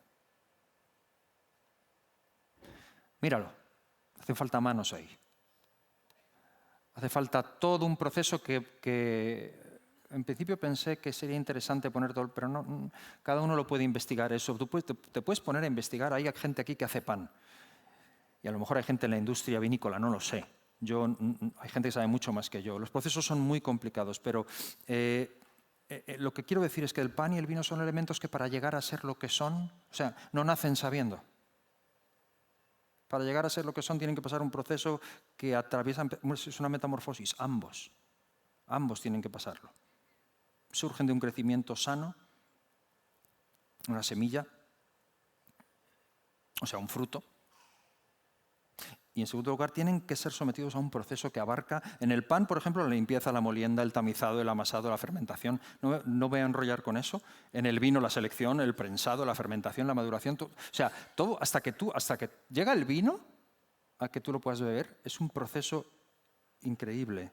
Míralo, hacen falta manos ahí. Hace falta todo un proceso que en principio pensé que sería interesante poner todo, pero no, cada uno lo puede investigar eso. Tú te puedes poner a investigar, hay gente aquí que hace pan. Y a lo mejor hay gente en la industria vinícola, no lo sé. Hay gente que sabe mucho más que yo. Los procesos son muy complicados, pero lo que quiero decir es que el pan y el vino son elementos que para llegar a ser lo que son, o sea, no nacen sabiendo. Para llegar a ser lo que son tienen que pasar un proceso que atraviesan, es una metamorfosis, ambos tienen que pasarlo. Surgen de un crecimiento sano, una semilla, o sea, un fruto. Y en segundo lugar, tienen que ser sometidos a un proceso que abarca, en el pan, por ejemplo, la limpieza, la molienda, el tamizado, el amasado, la fermentación. No voy a enrollar con eso. En el vino, la selección, el prensado, la fermentación, la maduración. O sea, todo hasta que llega el vino, a que tú lo puedas beber, es un proceso increíble.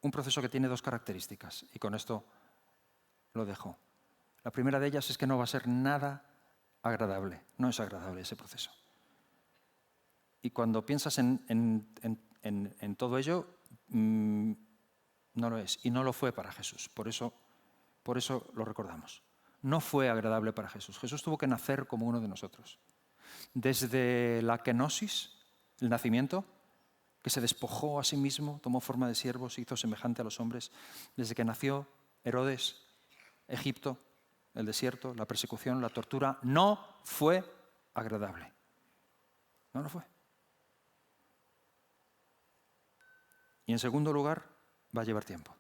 Un proceso que tiene dos características, y con esto lo dejo. La primera de ellas es que no va a ser nada agradable, no es agradable ese proceso. Y cuando piensas en todo ello, no lo es, y no lo fue para Jesús, por eso lo recordamos. No fue agradable para Jesús. Jesús tuvo que nacer como uno de nosotros. Desde la kenosis, el nacimiento, que se despojó a sí mismo, tomó forma de siervo, se hizo semejante a los hombres. Desde que nació, Herodes, Egipto, el desierto, la persecución, la tortura, no fue agradable. No lo fue. Y en segundo lugar, va a llevar tiempo.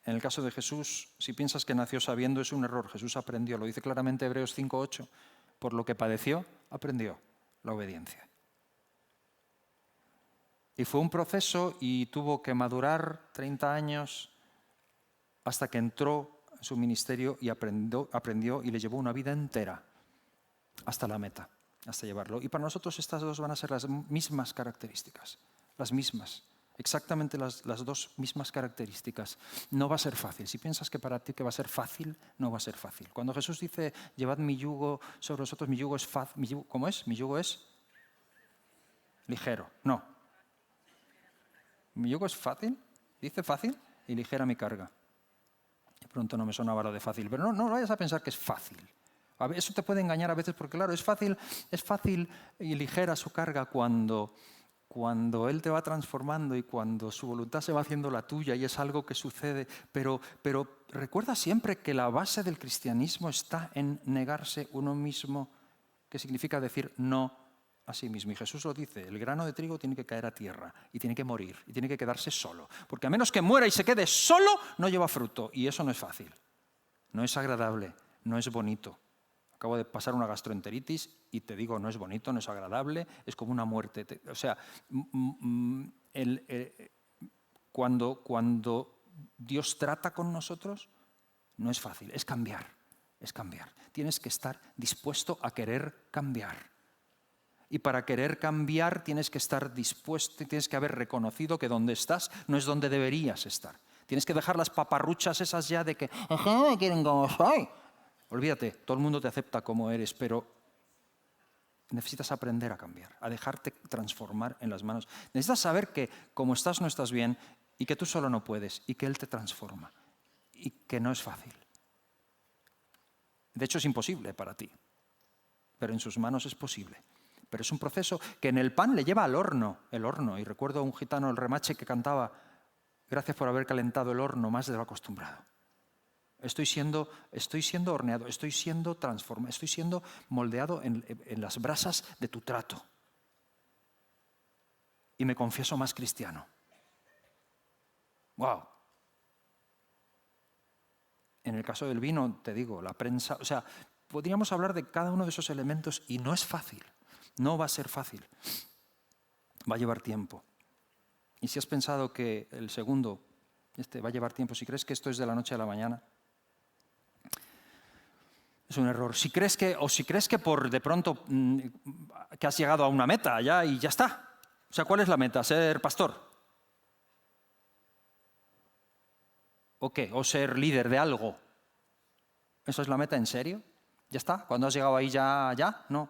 En el caso de Jesús, si piensas que nació sabiendo, es un error. Jesús aprendió, lo dice claramente Hebreos 5:8. Por lo que padeció, aprendió la obediencia. Y fue un proceso y tuvo que madurar 30 años hasta que entró en su ministerio y aprendió y le llevó una vida entera hasta la meta, hasta llevarlo. Y para nosotros estas dos van a ser las mismas características, las mismas, exactamente las dos mismas características. No va a ser fácil. Si piensas que para ti que va a ser fácil, no va a ser fácil. Cuando Jesús dice, llevad mi yugo sobre vosotros, mi yugo es fácil. ¿Cómo es? Mi yugo es ligero. No. Mi yugo es fácil, dice fácil, y ligera mi carga. De pronto no me sonaba lo de fácil, pero no vayas a pensar que es fácil. Eso te puede engañar a veces porque, claro, es fácil y ligera su carga cuando Él te va transformando y cuando su voluntad se va haciendo la tuya y es algo que sucede. Pero recuerda siempre que la base del cristianismo está en negarse uno mismo, que significa decir no a sí mismo. Y Jesús lo dice, el grano de trigo tiene que caer a tierra y tiene que morir y tiene que quedarse solo. Porque a menos que muera y se quede solo, no lleva fruto. Y eso no es fácil, no es agradable, no es bonito. Acabo de pasar una gastroenteritis y te digo, no es bonito, no es agradable, es como una muerte. O sea, cuando Dios trata con nosotros, no es fácil, es cambiar, es cambiar. Tienes que estar dispuesto a querer cambiar. Y para querer cambiar tienes que estar dispuesto, tienes que haber reconocido que donde estás no es donde deberías estar. Tienes que dejar las paparruchas esas ya de que, me quieren como soy. Olvídate, todo el mundo te acepta como eres, pero necesitas aprender a cambiar, a dejarte transformar en las manos. Necesitas saber que como estás no estás bien y que tú solo no puedes y que Él te transforma y que no es fácil. De hecho es imposible para ti, pero en sus manos es posible. Pero es un proceso que en el pan le lleva al horno, el horno. Y recuerdo a un gitano, el remache, que cantaba: gracias por haber calentado el horno más de lo acostumbrado. Estoy siendo horneado, estoy siendo transformado, estoy siendo moldeado en las brasas de tu trato. Y me confieso más cristiano. ¡Wow! En el caso del vino, te digo, la prensa, o sea, podríamos hablar de cada uno de esos elementos y no es fácil, no va a ser fácil, va a llevar tiempo. Y si has pensado que el segundo, va a llevar tiempo, si crees que esto es de la noche a la mañana, es un error. Si crees que por de pronto que has llegado a una meta ya y ya está. O sea, ¿cuál es la meta? ¿Ser pastor? ¿O qué? ¿O ser líder de algo? ¿Eso es la meta en serio? ¿Ya está? ¿Cuando has llegado ahí ya? No.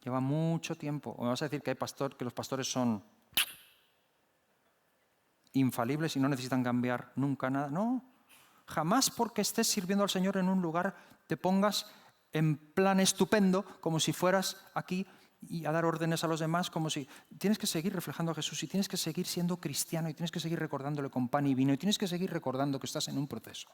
Lleva mucho tiempo. ¿O me vas a decir que los pastores son infalibles y no necesitan cambiar nunca nada? No. Jamás porque estés sirviendo al Señor en un lugar te pongas en plan estupendo, como si fueras aquí y a dar órdenes a los demás, como si... Tienes que seguir reflejando a Jesús y tienes que seguir siendo cristiano y tienes que seguir recordándole con pan y vino y tienes que seguir recordando que estás en un proceso.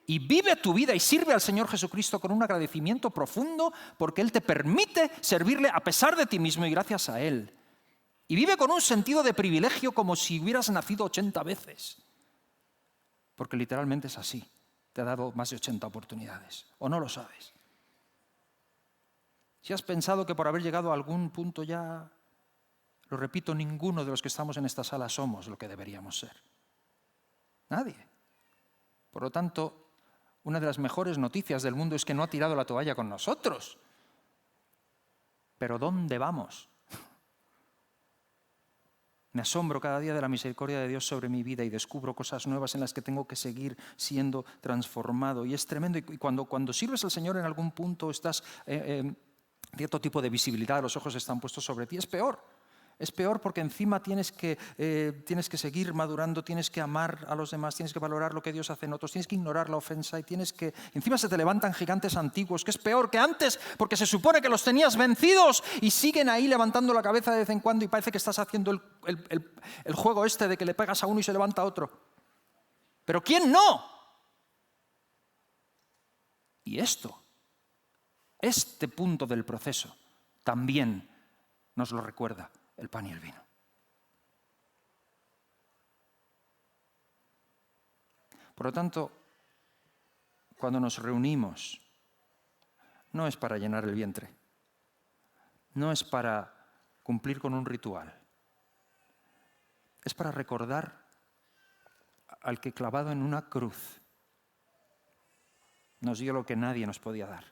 Y vive tu vida y sirve al Señor Jesucristo con un agradecimiento profundo porque Él te permite servirle a pesar de ti mismo y gracias a Él. Y vive con un sentido de privilegio como si hubieras nacido 80 veces. Porque literalmente es así. Te ha dado más de 80 oportunidades. ¿O no lo sabes? Si has pensado que por haber llegado a algún punto ya, lo repito, ninguno de los que estamos en esta sala somos lo que deberíamos ser. Nadie. Por lo tanto, una de las mejores noticias del mundo es que no ha tirado la toalla con nosotros. Pero ¿dónde vamos? Me asombro cada día de la misericordia de Dios sobre mi vida y descubro cosas nuevas en las que tengo que seguir siendo transformado. Y es tremendo. Y cuando sirves al Señor en algún punto, estás cierto tipo de visibilidad, los ojos están puestos sobre ti, es peor. Es peor porque encima tienes que seguir madurando, tienes que amar a los demás, tienes que valorar lo que Dios hace en otros, tienes que ignorar la ofensa y encima se te levantan gigantes antiguos, que es peor que antes, porque se supone que los tenías vencidos y siguen ahí levantando la cabeza de vez en cuando y parece que estás haciendo el juego este de que le pegas a uno y se levanta a otro. ¿Pero quién no? Y este punto del proceso también nos lo recuerda el pan y el vino. Por lo tanto, cuando nos reunimos, no es para llenar el vientre, no es para cumplir con un ritual, es para recordar al que clavado en una cruz nos dio lo que nadie nos podía dar.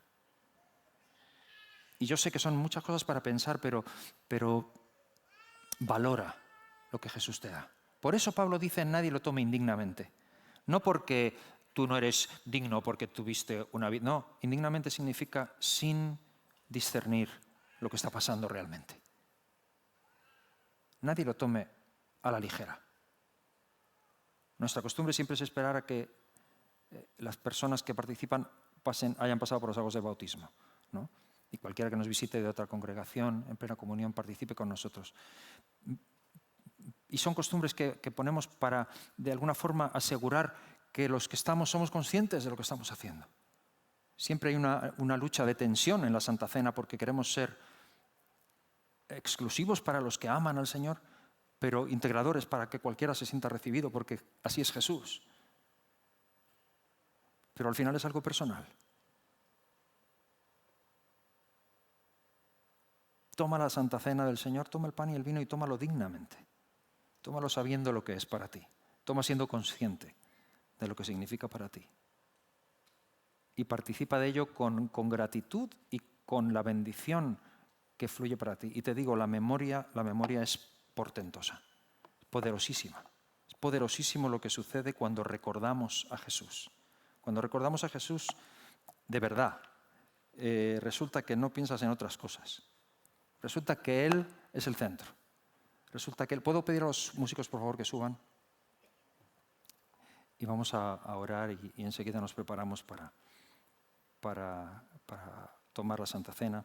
Y yo sé que son muchas cosas para pensar, pero valora lo que Jesús te da. Por eso Pablo dice: nadie lo tome indignamente. No porque tú no eres digno, porque tuviste una vida. No, indignamente significa sin discernir lo que está pasando realmente. Nadie lo tome a la ligera. Nuestra costumbre siempre es esperar a que las personas que participan hayan pasado por los aguas del bautismo, ¿no? Y cualquiera que nos visite de otra congregación en plena comunión participe con nosotros. Y son costumbres que ponemos para, de alguna forma, asegurar que los que estamos somos conscientes de lo que estamos haciendo. Siempre hay una lucha de tensión en la Santa Cena porque queremos ser exclusivos para los que aman al Señor, pero integradores para que cualquiera se sienta recibido, porque así es Jesús. Pero al final es algo personal. Toma la Santa Cena del Señor, toma el pan y el vino y tómalo dignamente. Tómalo sabiendo lo que es para ti. Toma siendo consciente de lo que significa para ti. Y participa de ello con gratitud y con la bendición que fluye para ti. Y te digo, la memoria es portentosa, poderosísima. Es poderosísimo lo que sucede cuando recordamos a Jesús. Cuando recordamos a Jesús, de verdad, resulta que no piensas en otras cosas. Resulta que Él es el centro. Resulta que ¿puedo pedir a los músicos, por favor, que suban? Y vamos a orar y enseguida nos preparamos para tomar la Santa Cena,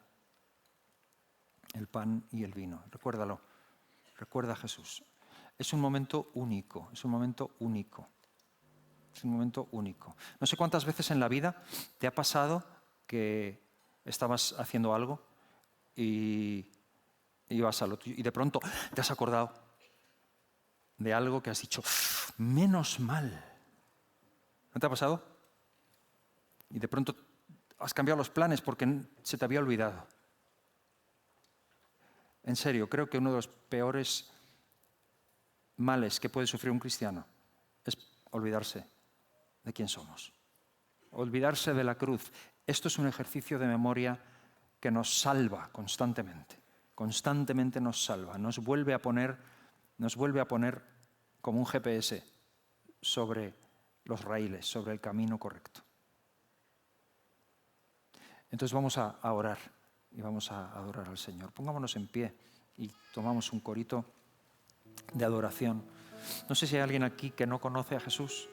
el pan y el vino. Recuérdalo, recuerda a Jesús. Es un momento único, es un momento único. Es un momento único. No sé cuántas veces en la vida te ha pasado que estabas haciendo algo y ibas a lo tuyo y de pronto te has acordado de algo que has dicho, menos mal. ¿No te ha pasado? Y de pronto has cambiado los planes porque se te había olvidado. En serio, creo que uno de los peores males que puede sufrir un cristiano es olvidarse de quién somos. Olvidarse de la cruz. Esto es un ejercicio de memoria que nos salva constantemente. Constantemente nos salva. Nos vuelve a poner como un GPS sobre los raíles, sobre el camino correcto. Entonces vamos a orar y vamos a adorar al Señor. Pongámonos en pie y tomamos un corito de adoración. No sé si hay alguien aquí que no conoce a Jesús.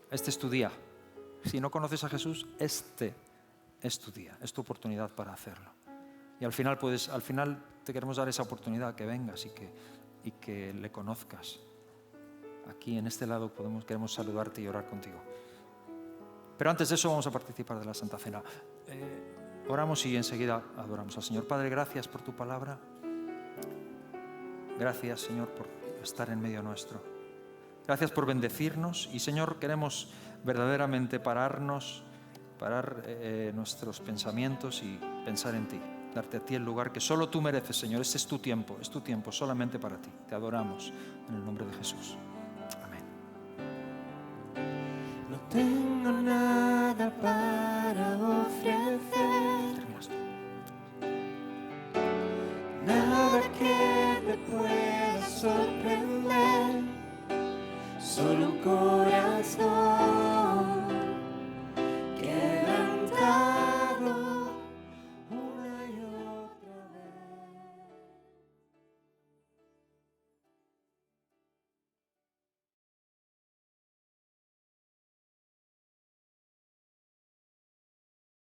Este es tu día. Si no conoces a Jesús, este es tu día, es tu oportunidad para hacerlo. Y al final te queremos dar esa oportunidad, que vengas y que le conozcas. Aquí en este lado queremos saludarte y orar contigo. Pero antes de eso vamos a participar de la Santa Cena. Oramos y enseguida adoramos al Señor. Padre, gracias por tu palabra. Gracias, Señor, por estar en medio nuestro. Gracias por bendecirnos. Y, Señor, queremos verdaderamente parar nuestros pensamientos y pensar en ti. Darte a ti el lugar que solo tú mereces, Señor. Este es tu tiempo solamente para ti. Te adoramos en el nombre de Jesús. Amén. No tengo nada para ofrecer.